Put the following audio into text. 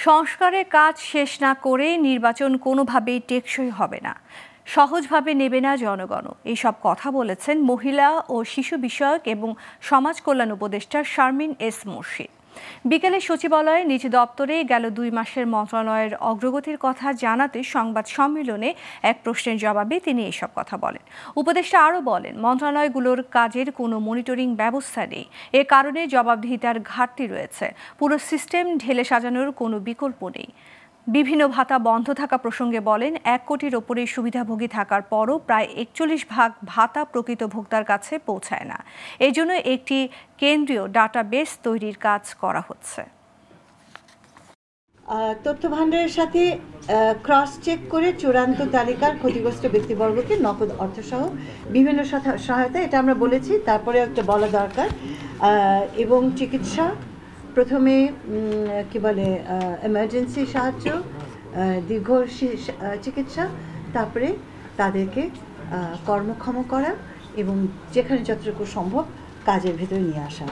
সংস্কারের কাজ শেষ না করে নির্বাচন কোনোভাবেই টেকসই হবে না, সহজভাবে নেবে না জনগণ। এইসব কথা বলেছেন মহিলা ও শিশু বিষয়ক এবং সমাজ কল্যাণ উপদেষ্টা শারমিন এস মুর্শিদ। বিকেলে সচিবালয়ে নিজ দপ্তরে গেল 2 মাসের মন্ত্রণালয়ের অগ্রগতির কথা জানাতে সংবাদ সম্মেলনে এক প্রশ্নের জবাবে তিনি এসব কথা বলেন। উপদেষ্টা আরও বলেন, মন্ত্রণালয়গুলোর কাজের কোনো মনিটরিং ব্যবস্থা নেই, এ কারণে জবাবদিহিতার ঘাটতি রয়েছে। পুরো সিস্টেম ঢেলে সাজানোর কোনো বিকল্প নেই। বিভিন্ন ভাতা বন্ধ থাকা প্রসঙ্গে বলেন, 1 কোটির ওপরে সুবিধাভোগী থাকার পরও প্রায় 41% ভাতা প্রকৃত ভোক্তার কাছে পৌঁছায় না। এই জন্য একটি কেন্দ্রীয় ডাটাবেস তৈরির কাজ করা হচ্ছে। তথ্য ভাণ্ডারের সাথে ক্রস চেক করে চূড়ান্ত তালিকার ক্ষতিগ্রস্ত ব্যক্তিবর্গকে নগদ অর্থসহ বিভিন্ন সহায়তা, এটা আমরা বলেছি, তারপরে একটা বলা দরকার। এবং চিকিৎসা, প্রথমে কি বলে এমার্জেন্সি সাহায্য, দীর্ঘ চিকিৎসা, তারপরে তাদেরকে কর্মক্ষম করা এবং যেখানে যতটুকু সম্ভব কাজের ভেতরে নিয়ে আসা।